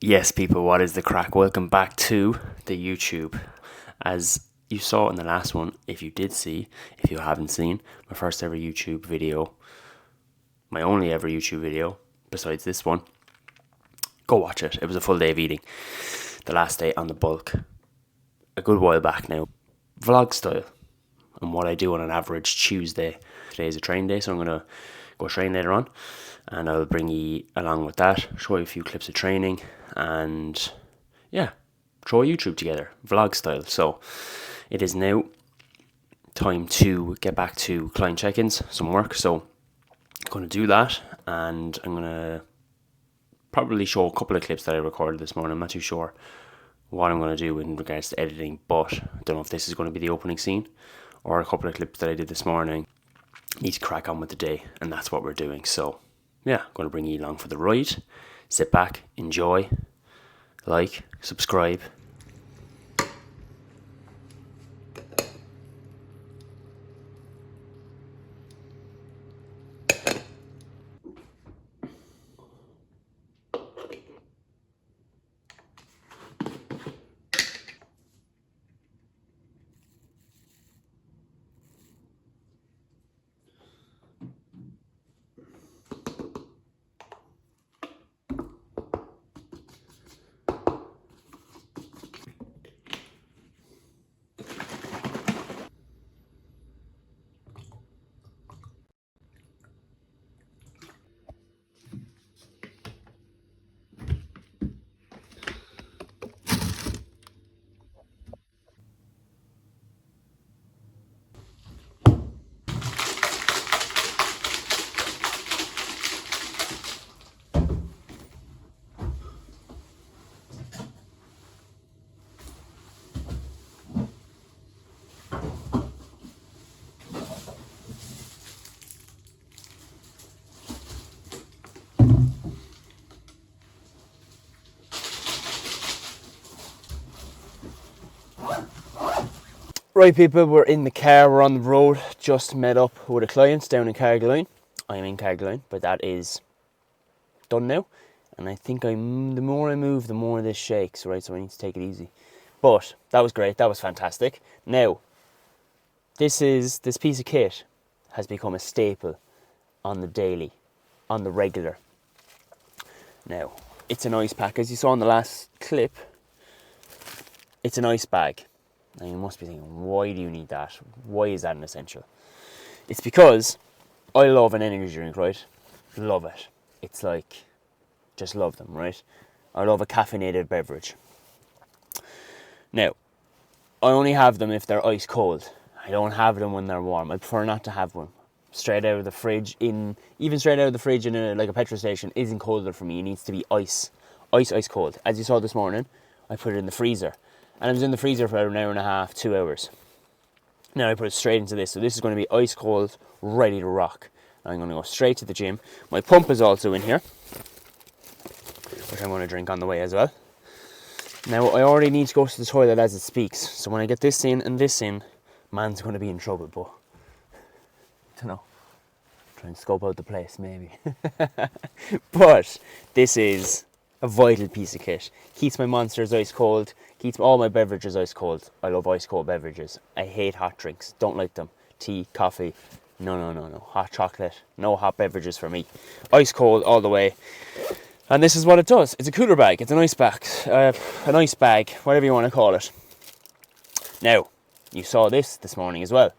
Yes, people, what is the crack? Welcome back to the YouTube. As you saw in the last one, if you did see, if you haven't seen, my first ever YouTube video, my only ever YouTube video, besides this one, go watch it. It was a full day of eating. The last day on the bulk. A good while back now. Vlog style. And what I do on an average Tuesday. Today is a train day, so I'm going to go train later on. And I'll bring you along with that, show you a few clips of training, and yeah, throw a YouTube together, vlog style. So it is now time to get back to client check-ins, some work. So I'm going to do that, and I'm going to probably show a couple of clips that I recorded this morning. I'm not too sure what I'm going to do in regards to editing, but I don't know if this is going to be the opening scene or a couple of clips that I did this morning. Need to crack on with the day, and that's what we're doing. So yeah, I'm going to bring you along for the ride. Sit back, enjoy, like, subscribe. Right, people, we're in the car, we're on the road, just met up with a client down in Carrigaline. I'm in Carrigaline, but that is done now. And I think the more I move, the more this shakes, right? So I need to take it easy. But that was great, that was fantastic. Now, this piece of kit has become a staple on the daily, on the regular. Now, it's an ice pack. As you saw in the last clip, it's an ice bag. Now you must be thinking, why do you need that? Why is that an essential? It's because I love an energy drink, right? Love it. It's like, just love them, right? I love a caffeinated beverage. Now, I only have them if they're ice cold. I don't have them when they're warm. I prefer not to have one. Straight out of the fridge, even straight out of the fridge in a petrol station isn't colder for me. It needs to be ice cold. As you saw this morning, I put it in the freezer. And it was in the freezer for about an hour and a half, 2 hours. Now I put it straight into this. So this is going to be ice cold, ready to rock. I'm going to go straight to the gym. My pump is also in here, which I'm going to drink on the way as well. Now I already need to go to the toilet as it speaks. So when I get this in and this in, man's going to be in trouble. But I don't know. Try and scope out the place maybe. But this is a vital piece of kit. Keeps my monsters ice cold. Keeps all my beverages ice cold. I love ice cold beverages. I hate hot drinks. Don't like them. Tea, coffee. No. Hot chocolate. No hot beverages for me. Ice cold all the way. And this is what it does. It's a cooler bag. It's an ice bag. Whatever you want to call it. Now, you saw this morning as well.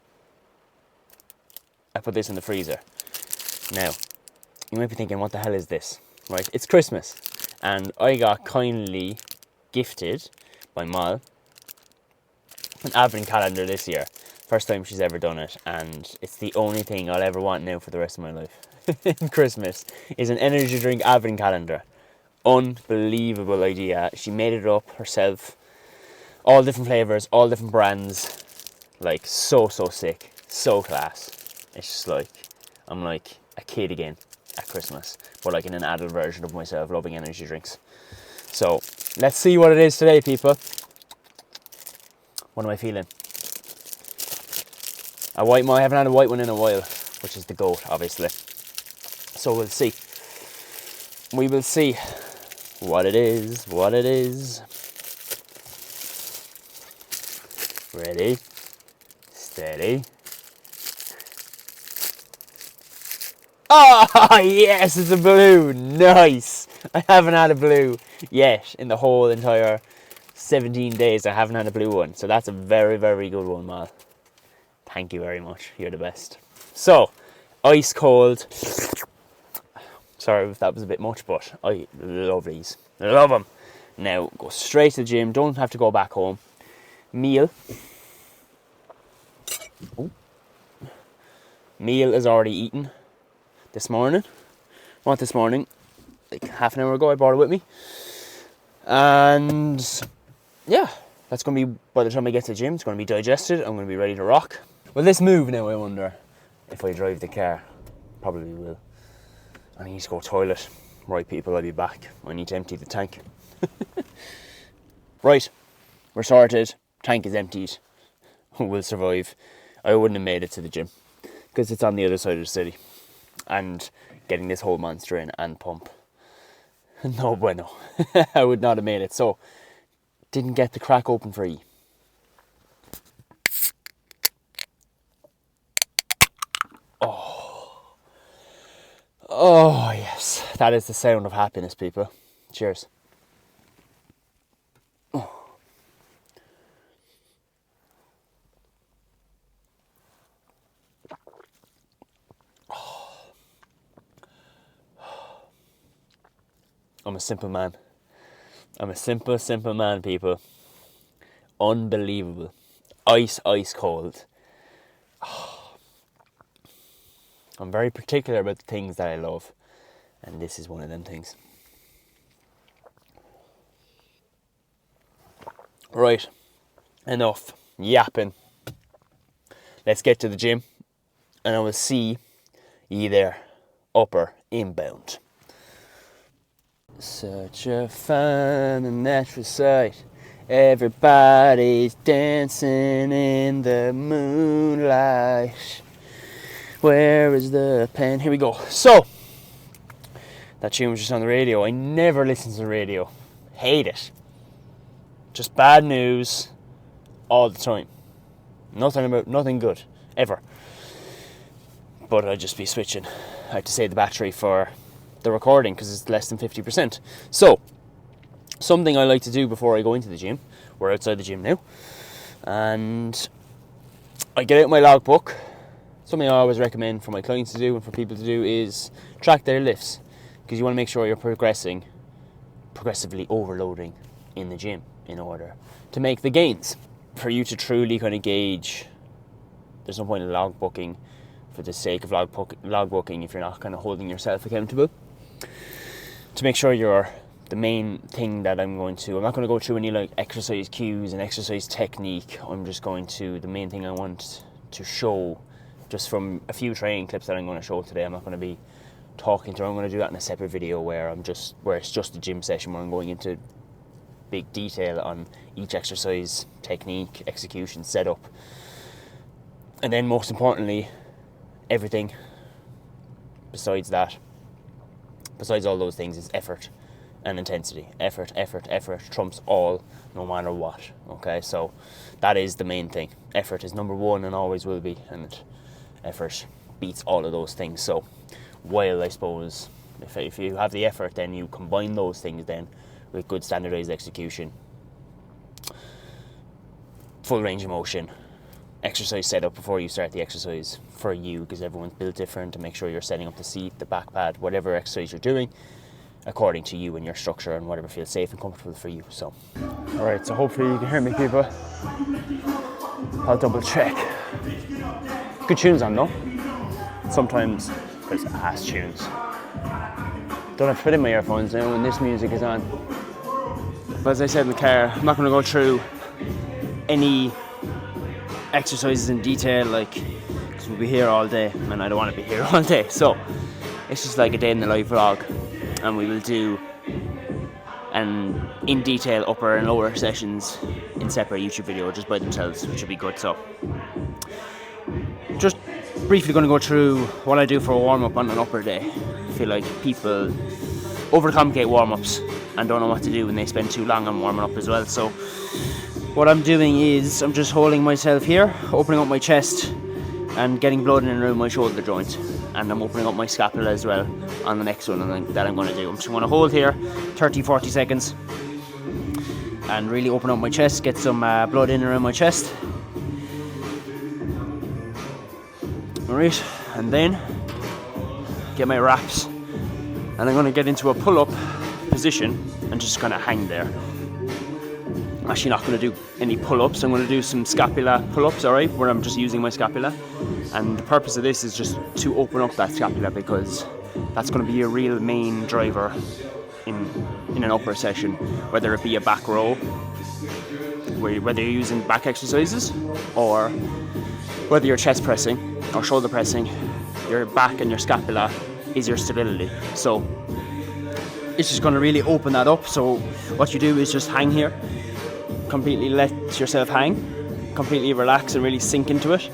I put this in the freezer. Now, you might be thinking, what the hell is this? Right? It's Christmas. And I got kindly gifted by Mal an advent calendar this year. First time she's ever done it, and it's the only thing I'll ever want now for the rest of my life. Christmas is an energy drink advent calendar. Unbelievable idea. She made it up herself. All different flavours, all different brands. Like, so sick. So class. It's just like, I'm like a kid again at Christmas, but like in an adult version of myself, loving energy drinks. So let's see what it is today, people. What am I feeling? A white one. I haven't had a white one in a while, which is the GOAT, obviously. So we'll see. We will see. what it is, what it is. Ready, steady. Oh, yes, it's a blue. Nice. I haven't had a blue yet in the whole entire 17 days. I haven't had a blue one. So that's a very, very good one, Mal. Thank you very much. You're the best. So, ice cold. Sorry if that was a bit much, but I love these. Love them. Now, go straight to the gym. Don't have to go back home. Meal. Ooh. Meal is already eaten this morning. Not this morning. Like half an hour ago, I brought it with me. And yeah, that's going to be, by the time I get to the gym, it's going to be digested. I'm going to be ready to rock. Will this move now, I wonder, if I drive the car? Probably will. I need to go toilet. Right, people, I'll be back. I need to empty the tank. Right, we're sorted. Tank is emptied. We'll survive. I wouldn't have made it to the gym because it's on the other side of the city. And getting this whole monster in and pump. No bueno. I would not have made it. So, didn't get the crack open for you. Oh, yes. That is the sound of happiness, people. Cheers. Oh. I'm a simple man. I'm a simple man, people. Unbelievable. Ice cold. I'm very particular about the things that I love. And this is one of them things. Right. Enough yapping. Let's get to the gym. And I will see ye there. Upper inbound. Such a fun and natural sight. Everybody's dancing in the moonlight. Where is the pen? Here we go. So, that tune was just on the radio. I never listen to the radio. Hate it. Just bad news all the time. Nothing good. Ever. But I'd just be switching. I have to save the battery for the recording because it's less than 50%. So, something I like to do before I go into the gym. We're outside the gym now. And I get out my logbook. Something I always recommend for my clients to do and for people to do is track their lifts. Because you want to make sure you're progressively overloading in the gym in order to make the gains. For you to truly kind of gauge, there's no point in logbooking for the sake of logbooking if you're not kind of holding yourself accountable. To make sure you're the main thing that I'm not going to go through any like exercise cues and exercise technique. I'm just going to, the main thing I want to show, just from a few training clips that I'm going to show today. I'm not going to be talking through. I'm going to do that in a separate video where it's just a gym session where I'm going into big detail on each exercise, technique, execution, setup. And then most importantly, everything besides all those things is effort and intensity. Effort trumps all, no matter what. Okay, so that is the main thing. Effort is number one and always will be, and effort beats all of those things. So while I suppose if you have the effort, then you combine those things then with good standardized execution, full range of motion, exercise setup before you start the exercise for you, because everyone's built different, to make sure you're setting up the seat, the back pad, whatever exercise you're doing according to you and your structure and whatever feels safe and comfortable for you. So alright, so hopefully you can hear me, people. I'll double check. Good tunes on though. Sometimes there's ass tunes. Don't have to put in my earphones now when this music is on. But as I said in the car, I'm not going to go through any exercises in detail, like, because we'll be here all day and I don't want to be here all day. So it's just like a day in the life vlog, and we will do an in detail upper and lower sessions in separate YouTube video just by themselves, which will be good. So just briefly going to go through what I do for a warm-up on an upper day. I feel like people overcomplicate warm-ups and don't know what to do when they spend too long on warming up as well. So what I'm doing is I'm just holding myself here, opening up my chest and getting blood in and around my shoulder joint, and I'm opening up my scapula as well on the next one that I'm going to do. I'm just going to hold here 30-40 seconds and really open up my chest, get some blood in and around my chest. Alright, and then get my wraps, and I'm going to get into a pull-up position and just kind of hang there. I'm actually not going to do any pull-ups. I'm going to do some scapula pull-ups, alright, where I'm just using my scapula. And the purpose of this is just to open up that scapula, because that's going to be a real main driver in an upper session, whether it be a back row, whether you're using back exercises, or whether you're chest pressing or shoulder pressing. Your back and your scapula is your stability. So it's just going to really open that up. So what you do is just hang here, completely let yourself hang, completely relax and really sink into it,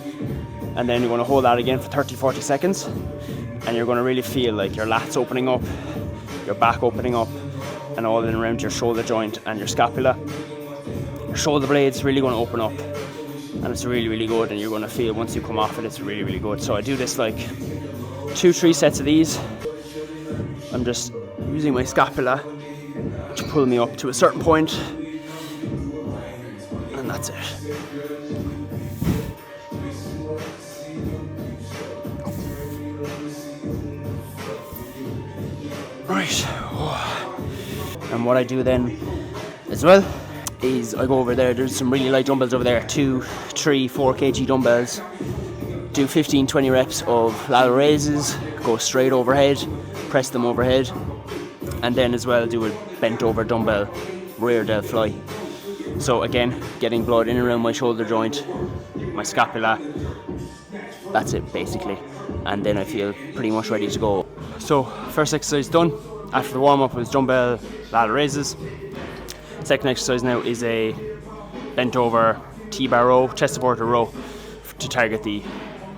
and then you're going to hold that again for 30-40 seconds, and you're going to really feel like your lats opening up, your back opening up, and all in around your shoulder joint and your scapula. Your shoulder blades really going to open up, and it's really, really good, and you're going to feel once you come off it, it's really, really good. So I do this like 2-3 sets of these. I'm just using my scapula to pull me up to a certain point, and that's it. Right. And what I do then as well is I go over there's some really light dumbbells over there, 2, 3, 4 kg dumbbells. Do 15-20 reps of lateral raises, go straight overhead, press them overhead, and then as well do a bent over dumbbell rear delt fly. So again, getting blood in and around my shoulder joint, my scapula, that's it basically, and then I feel pretty much ready to go. So first exercise done. After the warm up was dumbbell lateral raises. Second exercise now is a bent over T-bar row, chest supporter row to target the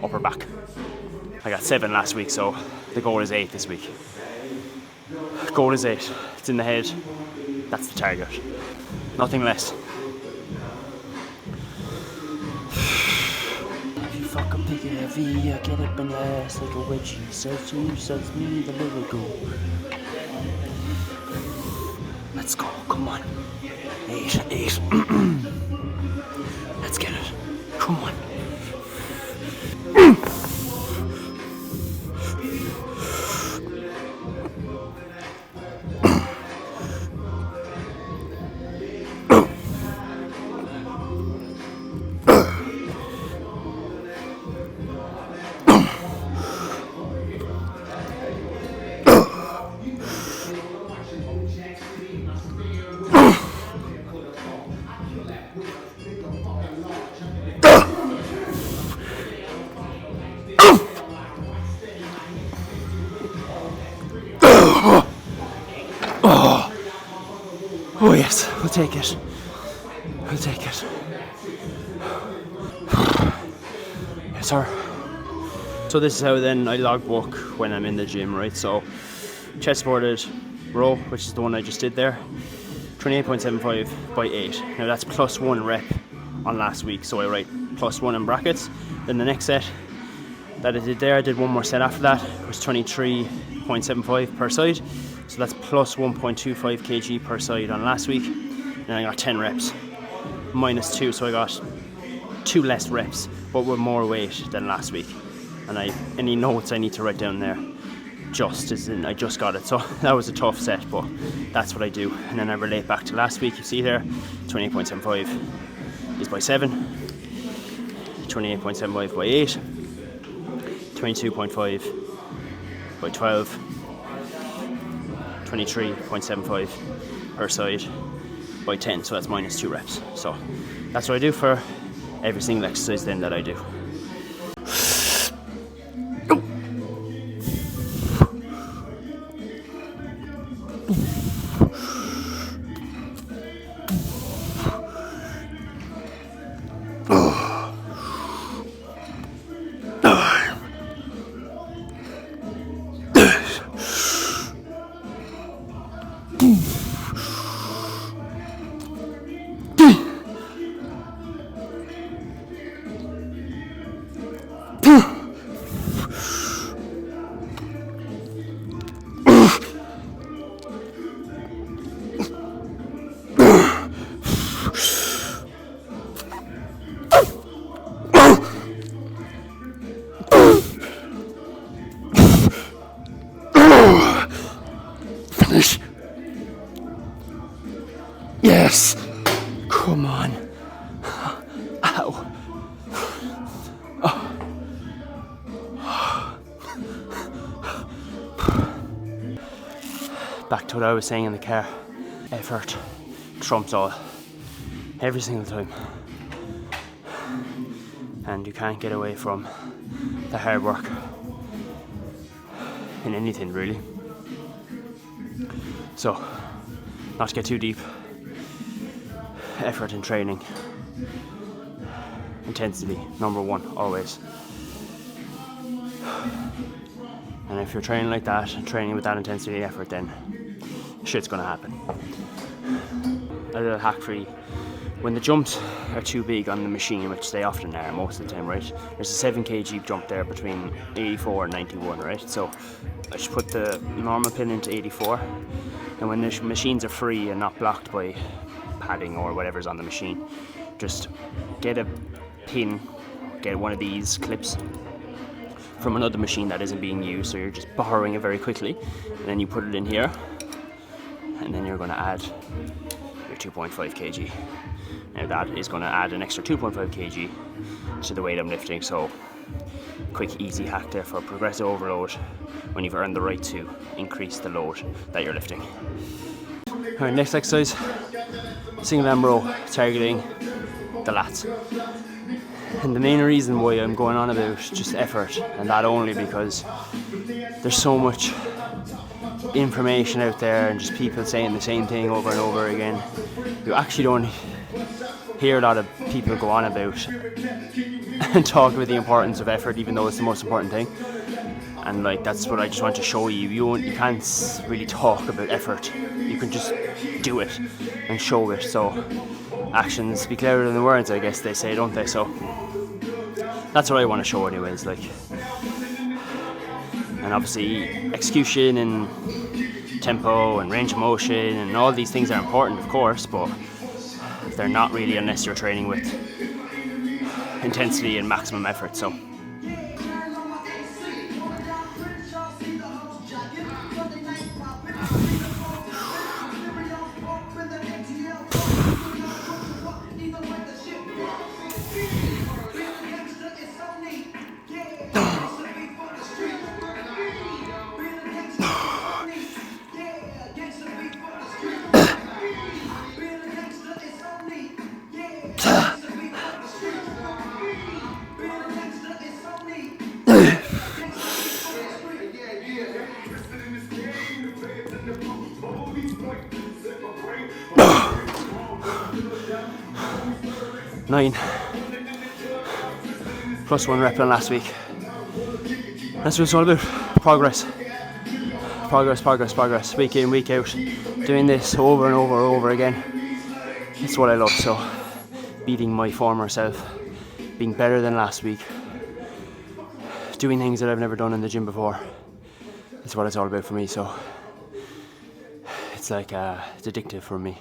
upper back. I got 7 last week, so the goal is 8 this week. Goal is 8. It's in the head. That's the target. Nothing less. If you fucking pick it a V, I get up in your ass like a wedgie. Says you, says me, the little go. Let's go, come on. 8. Let's get it. Come on. Oh yes, we'll take it. We'll take it. Yes, sir. So this is how then I logbook when I'm in the gym, right? So chest supported row, which is the one I just did there, 28.75 by 8. Now that's plus 1 rep on last week, so I write plus 1 in brackets. Then the next set that I did there, I did one more set after that, it was 23.75 per side. So that's plus 1.25 kg per side on last week. And I got 10 reps, minus 2, so I got 2 less reps, but with more weight than last week. And any notes I need to write down there, just as in I just got it. So that was a tough set, but that's what I do. And then I relate back to last week. You see there, 28.75 is by 7, 28.75 by 8, 22.5 by 12, 23.75 per side by 10, so that's minus 2 reps. So that's what I do for every single exercise then that I do. Yes! Come on. Ow. Oh. Back to what I was saying in the car. Effort trumps all. Every single time. And you can't get away from the hard work in anything really. So, not to get too deep, effort in training, intensity, number one, always. And if you're training like that, and training with that intensity and effort, then shit's gonna happen. A little hack for you. When the jumps are too big on the machine, which they often are most of the time, right? There's a 7 kg jump there between 84 and 91, right? So I just put the normal pin into 84, and when the machines are free and not blocked by padding or whatever's on the machine, just get a pin, get one of these clips from another machine that isn't being used, so you're just borrowing it very quickly, and then you put it in here, and then you're going to add your 2.5 kg. Now that is going to add an extra 2.5 kg to the weight I'm lifting, so quick easy hack there for progressive overload when you've earned the right to increase the load that you're lifting. Alright, next exercise, single arm row, targeting the lats. And the main reason why I'm going on about just effort, and that only because there's so much information out there and just people saying the same thing over and over again. You actually don't hear a lot of people go on about and talk about the importance of effort, even though it's the most important thing. And like, that's what I just want to show you. You can't really talk about effort. You can just do it and show it. So actions speak louder than the words, I guess they say, don't they? So that's what I want to show anyways. Like, and obviously execution and tempo and range of motion and all these things are important, of course, but they're not really unless you're training with intensity and maximum effort. So nine plus 1 rep on last week. That's what it's all about. Progress. Week in, week out. Doing this over and over again. It's what I love. So beating my former self, being better than last week, doing things that I've never done in the gym before. That's what it's all about for me. So it's like it's addictive for me,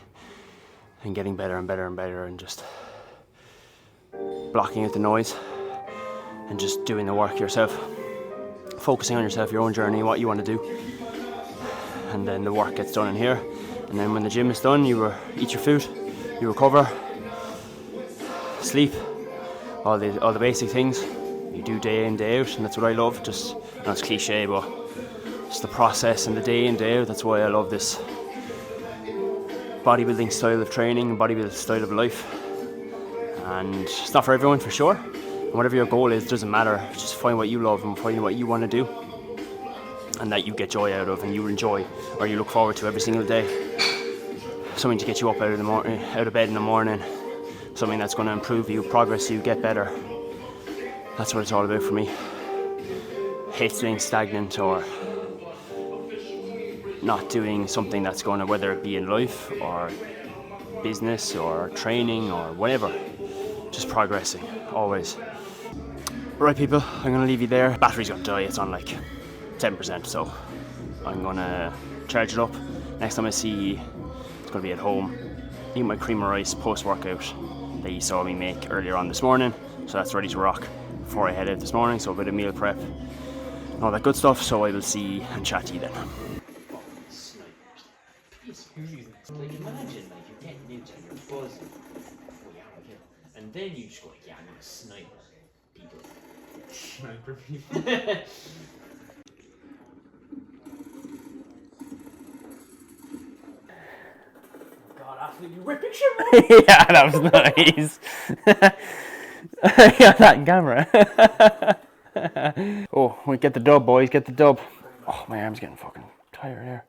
and getting better and better and better, and just blocking out the noise and just doing the work yourself, focusing on yourself, your own journey, what you want to do, and then the work gets done in here. And then when the gym is done, you eat your food, you recover, sleep, all the basic things you do day in, day out. And that's what I love. Just, I know it's cliche, but just the process and the day in, day out. That's why I love this bodybuilding style of training and bodybuilding style of life. And it's not for everyone, for sure. And whatever your goal is, doesn't matter. Just find what you love and find what you want to do, and that you get joy out of and you enjoy, or you look forward to every single day. Something to get you up out of bed in the morning. Something that's going to improve you, progress you, get better. That's what it's all about for me. Hate staying stagnant or not doing something that's going to, whether it be in life or business or training or whatever. Just progressing, always. Right people, I'm going to leave you there. Battery's going to die, it's on like 10%, so I'm going to charge it up. Next time I see you, it's going to be at home. Eat my cream of rice post-workout that you saw me make earlier on this morning. So that's ready to rock before I head out this morning. So a bit of meal prep and all that good stuff. So I will see and chat to you then. Like imagine like you're getting newts and you're buzzing. Oh yeah, I'm kill. And then you just go like, yeah, I'm gonna snipe people. Sniper people. God, absolutely ripping shit. Yeah, that was nice. I got that in camera. Oh, we get the dub, boys, get the dub. Oh, my arm's getting fucking tired here.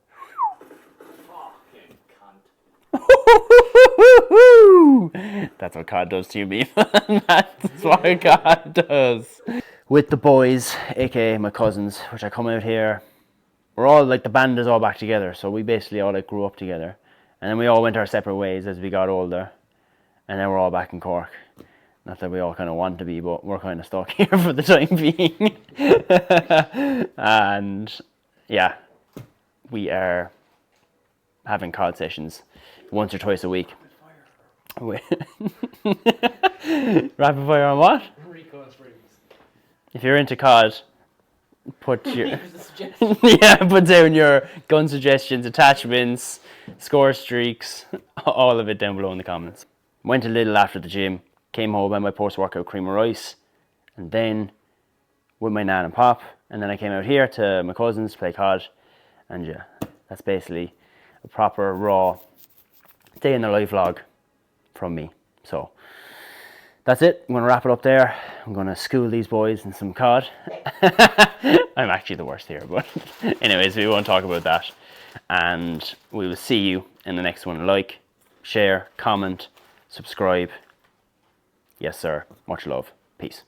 That's what COD does to you, me. That's what COD does. With the boys, aka my cousins, which I come out here. We're all like, the band is all back together, so we basically all like grew up together. And then we all went our separate ways as we got older. And then we're all back in Cork. Not that we all kind of want to be, but we're kind of stuck here for the time being. And yeah, we are having COD sessions once or twice a week. Rapid fire on what? Recon springs. If you're into COD, put your yeah, put down your gun suggestions, attachments, score streaks, all of it down below in the comments. Went a little after the gym, came home, had my post-workout cream of rice, and then with my nan and pop, and then I came out here to my cousins to play COD, and yeah, that's basically a proper raw day in the life vlog from me. So that's it. I'm going to wrap it up there. I'm going to school these boys in some COD. I'm actually the worst here, but anyways, we won't talk about that. And we will see you in the next one. Like, share, comment, subscribe. Yes, sir. Much love. Peace.